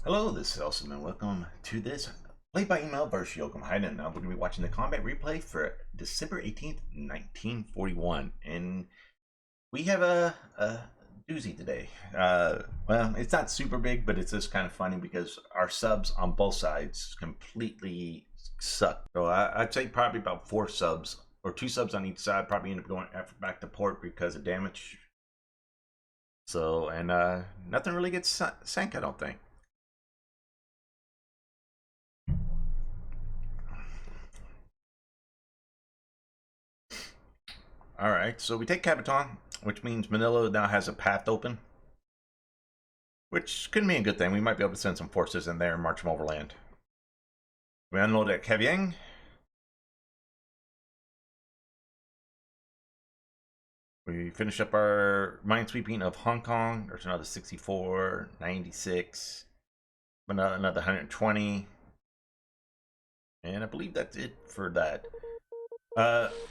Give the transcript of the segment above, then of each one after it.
Hello, this is Hellsenstrat. Welcome to this PBEM Vs Jochen Combat. And now we're going to be watching the combat replay for December 18th, 1941. And we have a doozy today. Well, it's not super big, but it's just kind of funny because our subs on both sides completely suck. So I'd say probably about 4 subs, or 2 subs on each side, probably end up going back to port because of damage. So, and nothing really gets sank, I don't think. Alright, so we take Capitan, which means Manila now has a path open. Which could be a good thing. We might be able to send some forces in there and march them overland. We unload at Kavieng. We finish up our minesweeping of Hong Kong. There's another 64, 96, another 120. And I believe that's it for that.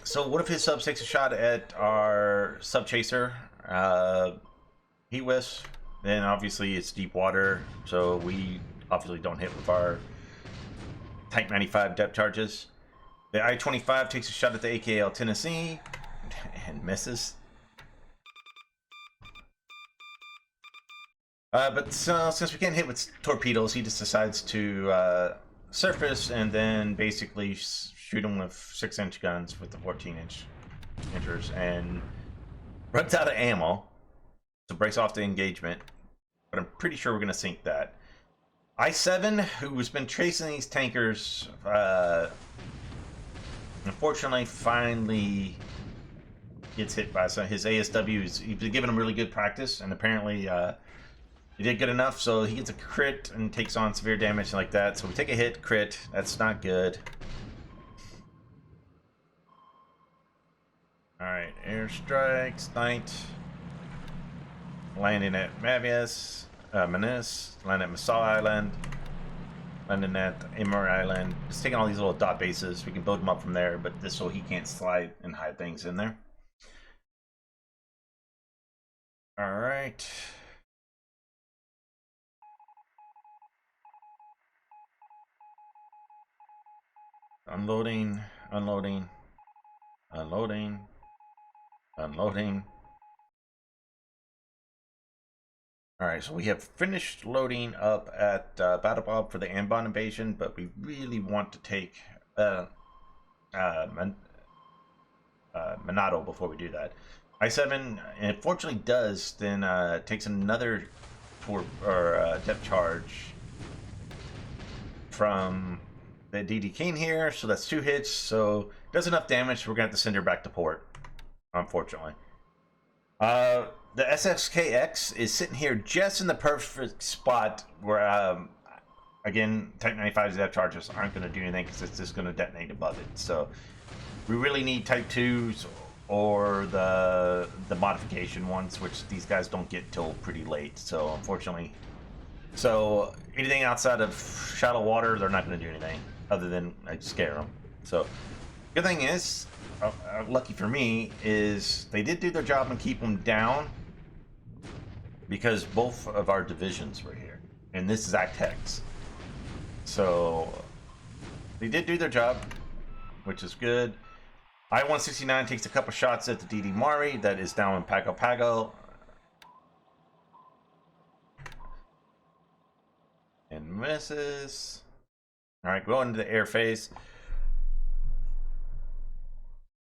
So what if his sub takes a shot at our sub chaser? Heat Wisp, then obviously it's deep water, so we obviously don't hit with our Type 95 depth charges. The I-25 takes a shot at the AKL Tennessee and misses. But since we can't hit with torpedoes, he just decides to surface and then basically shoot him with 6-inch guns with the 14-inchers and runs out of ammo to brace off the engagement. But I'm pretty sure we're going to sink that. I-7, who's been chasing these tankers, unfortunately finally gets hit by some. His ASW, he's been giving him really good practice, and apparently he did good enough, so he gets a crit and takes on severe damage like that. So we take a hit, crit. That's not good. Alright, airstrikes, night. Landing at Mavius, Manus, landing at Massaw Island, landing at Emer Island. Just taking all these little dot bases. We can build them up from there, but this so he can't slide and hide things in there. Alright. Unloading, unloading, unloading, unloading. Alright, so we have finished loading up at Battle Bob for the Ambon invasion, but we really want to take Minato before we do that. I-7, unfortunately, does then takes another depth charge from the DD King here, so that's 2 hits, so does enough damage, so we're gonna have to send her back to port, unfortunately. The SXKX is sitting here just in the perfect spot where, again, Type 95's depth charges aren't going to do anything because it's just going to detonate above it. So we really need Type 2s or the modification ones, which these guys don't get till pretty late. So unfortunately, so anything outside of shallow water, they're not going to do anything other than scare them. So good thing is, lucky for me, is they did do their job and keep them down because both of our divisions were here, and this is Act Hex. So they did do their job, which is good. I-169 takes a couple shots at the DD Mari that is down in Pago Pago. And misses. Alright, going into the air phase.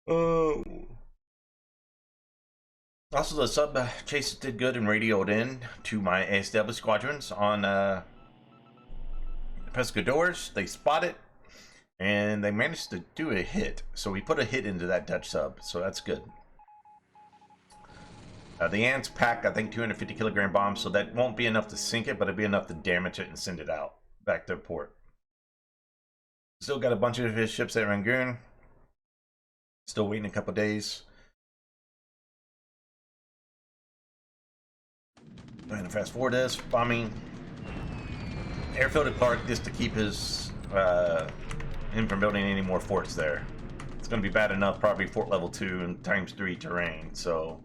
Oh. Also, the sub chases did good and radioed in to my ASW squadrons on Pescadores. They spot it and they managed to do a hit. So we put a hit into that Dutch sub, so that's good. The Ants pack, I think, 250 kilogram bombs, so that won't be enough to sink it, but it'll be enough to damage it and send it out back to port. Still got a bunch of his ships at Rangoon. Still waiting a couple days. Trying to fast forward this, bombing airfield at Clark just to keep his him from building any more forts there. It's going to be bad enough, probably fort level 2 and ×3 terrain. So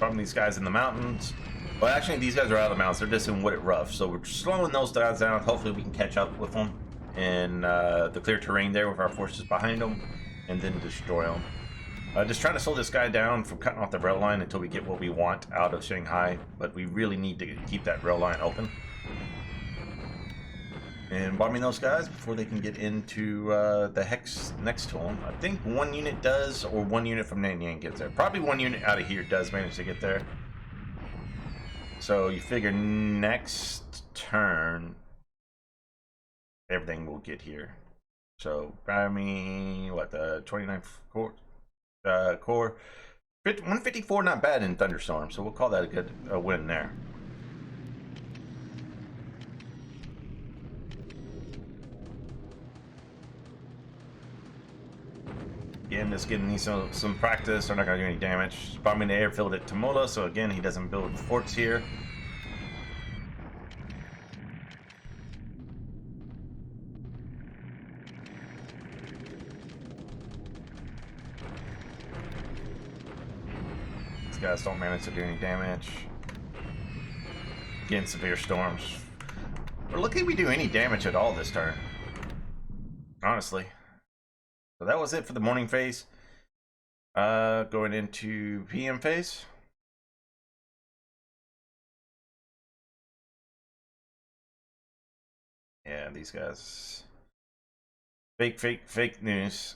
bombing these guys in the mountains. Well, actually, these guys are out of the mountains. They're just in wooded rough. So we're slowing those guys down. Hopefully, we can catch up with them in the clear terrain there with our forces behind them, and then destroy them. Just trying to slow this guy down from cutting off the rail line until we get what we want out of Shanghai. But we really need to keep that rail line open. And bombing those guys before they can get into the hex next to them. I think one unit does, or one unit from Nanyang gets there. Probably one unit out of here does manage to get there. So you figure next turn, everything will get here. So, I mean, what, the 29th Corps? 154, not bad in Thunderstorm, so we'll call that a good win there. Again, just getting these some practice. They're not going to do any damage. Bombing the airfield at Tamola, so again, he doesn't build forts here. These guys don't manage to do any damage. Again, severe storms. We're lucky we do any damage at all this turn, honestly. So that was it for the morning phase. Going into PM phase. Yeah, these guys. Fake news.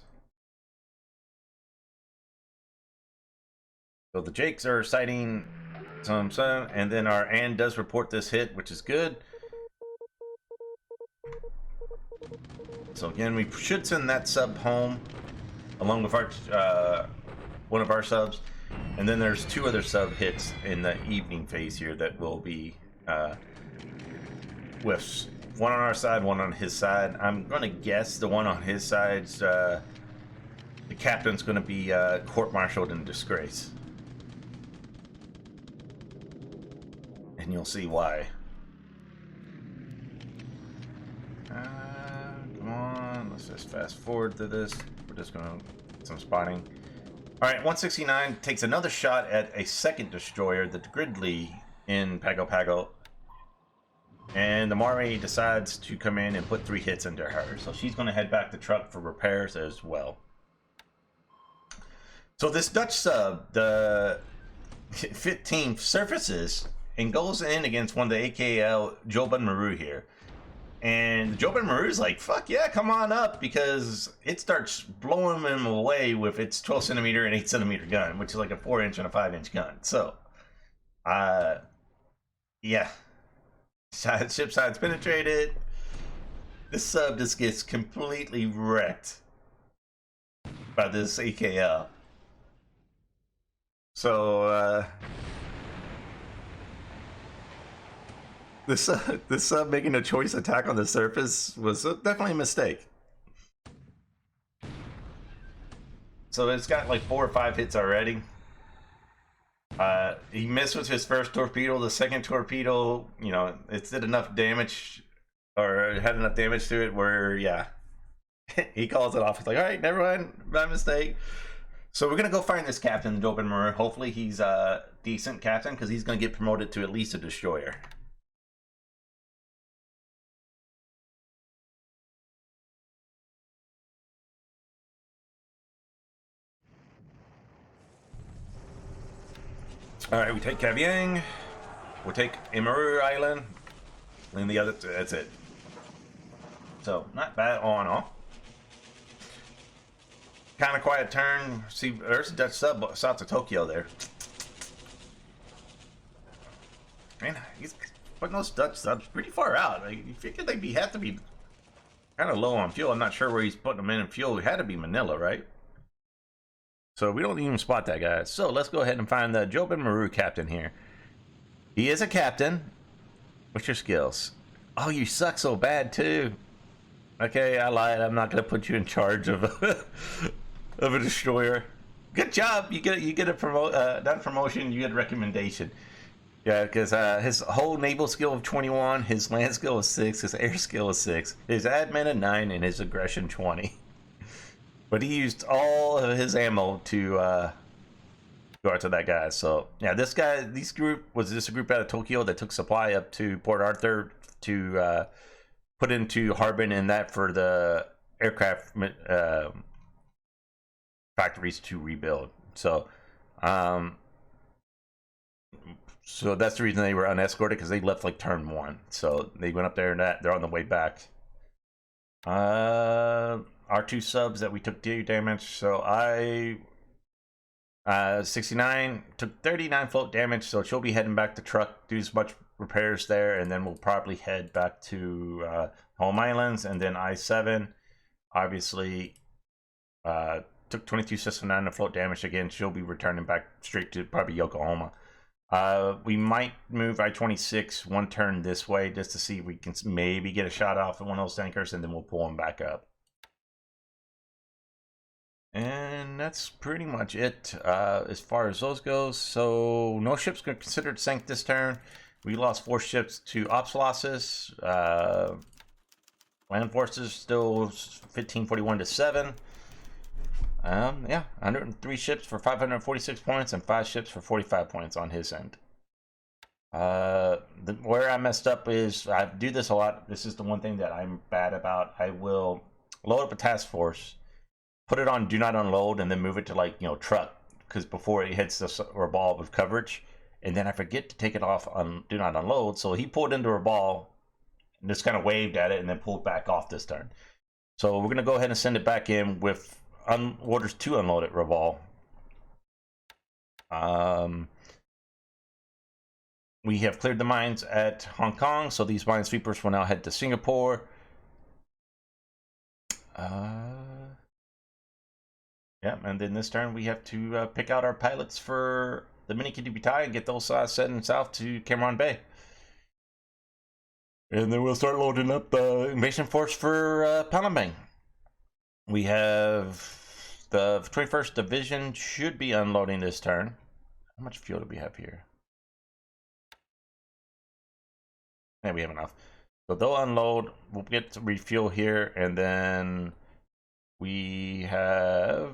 So the Jakes are citing some, and then our Ann does report this hit, which is good. So again, we should send that sub home along with our one of our subs, and then there's two other sub hits in the evening phase here that will be with one on our side, one on his side. I'm gonna guess the one on his side's the captain's gonna be court-martialed in disgrace, and you'll see why. Let's just fast forward to this. We're just gonna get some spotting. All right, 169 takes another shot at a second destroyer, the Gridley in Pago Pago, and the Mare decides to come in and put 3 hits into her. So she's gonna head back to truck for repairs as well. So this Dutch sub, the 15th, surfaces and goes in against one of the AKL, Joban Maru here. And Joban Maru's like, fuck yeah, come on up, because it starts blowing him away with its 12 centimeter and 8 centimeter gun, which is like a 4-inch and a 5-inch gun. So, yeah. Ship side's penetrated. This sub just gets completely wrecked by this AKL. So, This sub making a choice attack on the surface was definitely a mistake. So it's got like 4 or 5 hits already. He missed with his first torpedo. The second torpedo, you know, it did enough damage, or it had enough damage to it where, yeah, he calls it off. It's like, all right, never mind, my mistake. So we're gonna go find this captain, Joban Maru. Hopefully he's a decent captain, because he's gonna get promoted to at least a destroyer. Alright, we take Kavieng, we'll take Imaru Island, and the other, that's it. So, not bad all in all. Kind of quiet turn. See, there's a Dutch sub south of Tokyo there. Man, he's putting those Dutch subs pretty far out. Like, you figured they'd have to be kind of low on fuel. I'm not sure where he's putting them in fuel. It had to be Manila, right? So we don't even spot that guy. So let's go ahead and find the Joban Maru captain here. He is a captain. What's your skills? Oh, you suck so bad too. Okay, I lied. I'm not gonna put you in charge of of a destroyer. Good job. You get a not a promotion. You get a recommendation. Yeah, because his whole naval skill of 21, his land skill is 6, his air skill is 6, his admin of 9, and his aggression 20. But he used all of his ammo to go out to that guy. So yeah, this group was a group out of Tokyo that took supply up to Port Arthur to put into Harbin, and that for the aircraft factories to rebuild. So so that's the reason they were unescorted, because they left like turn 1. So they went up there and they're on the way back. Our 2 subs that we took damage. So I 69 took 39 float damage, so she'll be heading back to truck, do as much repairs there, and then we'll probably head back to Home Islands. And then I-7 obviously took 22 system 9 to float damage again. She'll be returning back straight to probably Yokohama. We might move I-26 1 turn this way just to see if we can maybe get a shot off of one of those tankers, and then we'll pull them back up. And that's pretty much it as far as those goes. So no ships considered sank this turn. We lost 4 ships to ops losses. Land forces still 1541 to 7. Yeah, 103 ships for 546 points and 5 ships for 45 points on his end. Where I messed up is I do this a lot. This is the one thing that I'm bad about. I will load up a task force, put it on do not unload, and then move it to, like, truck, because before it hits the revolve of coverage, and then I forget to take it off on do not unload. So he pulled into revolve and just kind of waved at it and then pulled back off this turn. So we're gonna go ahead and send it back in with orders to unload at revolve. We have cleared the mines at Hong Kong, so these mine sweepers will now head to Singapore. Yeah, and then this turn we have to pick out our pilots for the mini Kidibitai and get those sending south to Cameron Bay. And then we'll start loading up the invasion force for Palembang. We have the 21st Division should be unloading this turn. How much fuel do we have here? Yeah, we have enough. So they'll unload. We'll get to refuel here, and then we have...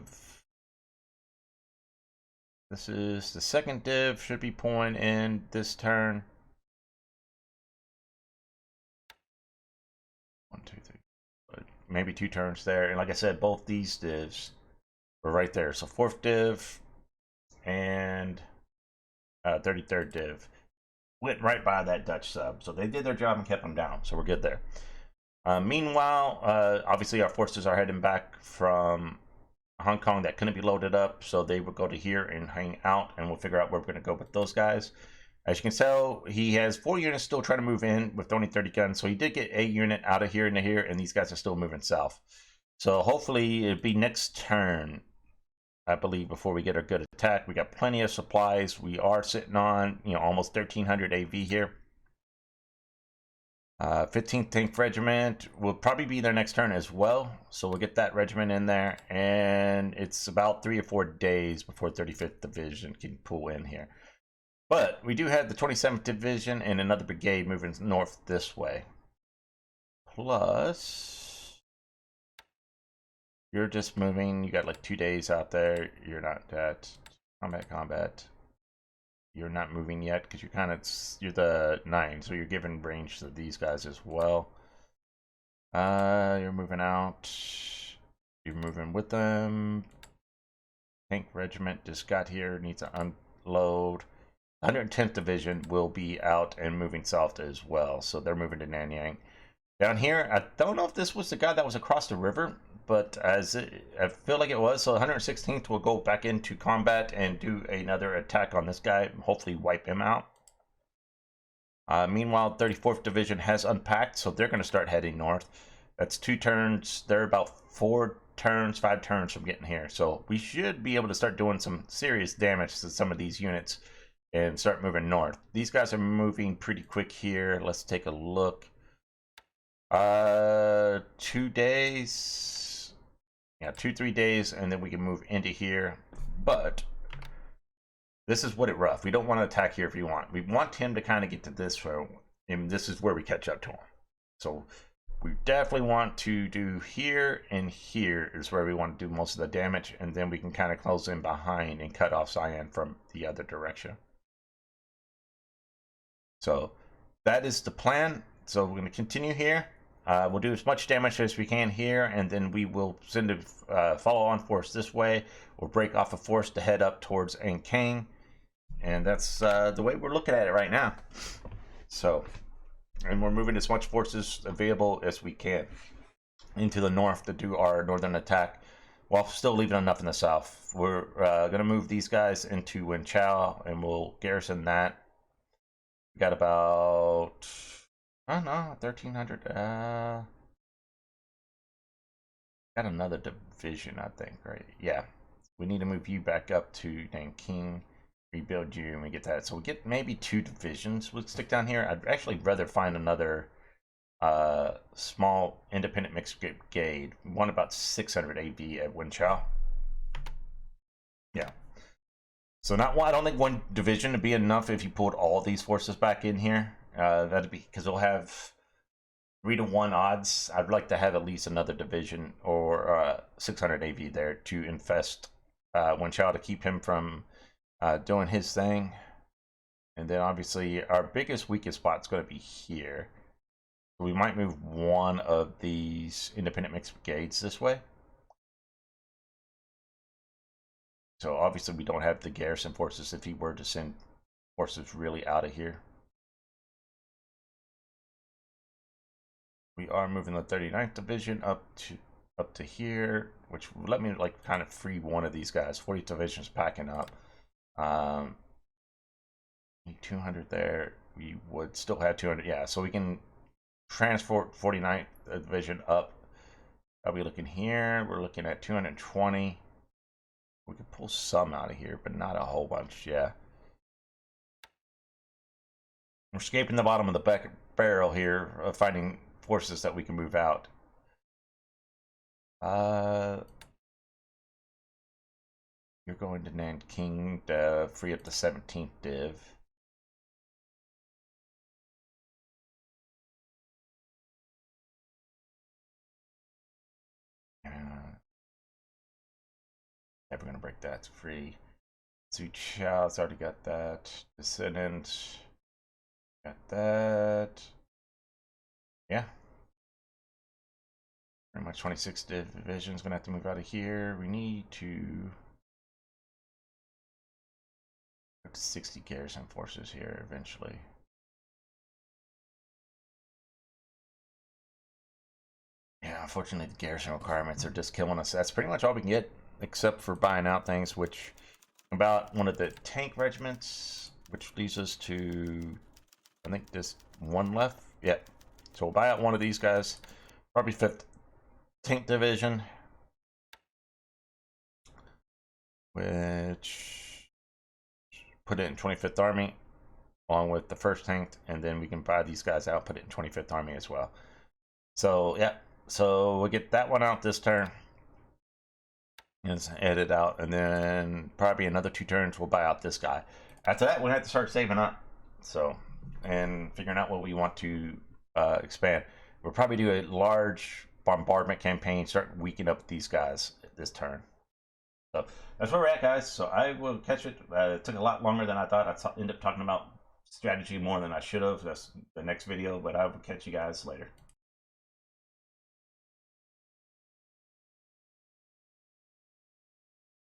This is the second div, should be pulling in this turn. 1, 2, 3, maybe 2 turns there. And like I said, both these divs were right there. So 4th div and 33rd div went right by that Dutch sub. So they did their job and kept them down. So we're good there. Meanwhile, obviously our forces are heading back from Hong Kong that couldn't be loaded up, so they would go to here and hang out, and we'll figure out where we're going to go with those guys. As you can tell, he has 4 units still trying to move in with only 30 guns, so he did get a unit out of here into here, and these guys are still moving south. So hopefully it'll be next turn, I believe, before we get a good attack. We got plenty of supplies. We are sitting on, almost 1,300 AV here. 15th Tank Regiment will probably be their next turn as well, so we'll get that regiment in there, and it's about 3 or 4 days before 35th Division can pull in here. But we do have the 27th Division and another brigade moving north this way. Plus, you're just moving. You got like 2 days out there. You're not at combat. You're not moving yet because you're the 9, so you're giving range to these guys as well. You're moving out. You're moving with them. Tank Regiment just got here, needs to unload. 110th Division will be out and moving south as well, so they're moving to Nanyang. Down here, I don't know if this was the guy that was across the river, but I feel like it was. So 116th will go back into combat and do another attack on this guy, hopefully wipe him out. Meanwhile, 34th Division has unpacked, so they're going to start heading north. That's 2 turns. They're about 4 turns, 5 turns from getting here. So we should be able to start doing some serious damage to some of these units and start moving north. These guys are moving pretty quick here. Let's take a look. 2 days. Yeah, 2-3 days, and then we can move into here. But this is what it rough. We don't want to attack here if we want. We want him to kind of get to this row, and this is where we catch up to him. So we definitely want to do here and here is where we want to do most of the damage, and then we can kind of close in behind and cut off Cyan from the other direction. So that is the plan. So we're going to continue here. We'll do as much damage as we can here, and then we will send a follow-on force this way. We'll break off a force to head up towards Ankang, and that's the way we're looking at it right now. So, and we're moving as much forces available as we can into the north to do our northern attack, while still leaving enough in the south. We're going to move these guys into Wenchao, and we'll garrison that. We got about, I don't know, 1,300. Got another division, I think, right? Yeah. We need to move you back up to Nanking, rebuild you, and we get that. So we get maybe 2 divisions would stick down here. I'd actually rather find another small independent mixed brigade. We want about 600 AV at Wenchao. Yeah. So I don't think 1 division would be enough if you pulled all these forces back in here. That'd be because they'll have 3-to-1 odds. I'd like to have at least another division or 600 AV there to infest Wenchao to keep him from doing his thing. And then obviously our biggest weakest spot is going to be here. We might move one of these independent mixed brigades this way. So obviously we don't have the garrison forces if he were to send forces really out of here. We are moving the 39th Division up to here, which will let me like kind of free one of these guys. 40th Division is packing up. 200 there. We would still have 200. Yeah, so we can transport 49th Division up. Are we looking here? We're looking at 220. We could pull some out of here, but not a whole bunch. Yeah. We're scraping the bottom of the barrel here, finding forces that we can move out. You're going to Nanking to free up the 17th div. Never going to break that. It's free. Zuchao's already got that. Descendant. Got that. Yeah. Pretty much 26th Division's going to have to move out of here. We need to go to 60 garrison forces here eventually. Yeah, unfortunately the garrison requirements are just killing us. That's pretty much all we can get, except for buying out things, which about one of the tank regiments, which leaves us to, I think, just 1 left. Yeah, so we'll buy out one of these guys, probably 5th Tank Division, which put it in 25th Army along with the 1st Tank, and then we can buy these guys out, put it in 25th Army as well. So yeah, so we'll get that one out this turn. Is edit out, and then probably another 2 turns we'll buy out this guy. After that, we'll have to start saving up, so, and figuring out what we want to expand. We'll probably do a large bombardment campaign, start weakening up these guys this turn. So that's where we're at, guys. So I will catch it. It took a lot longer than I thought. I ended up talking about strategy more than I should have. That's the next video, but I will catch you guys later.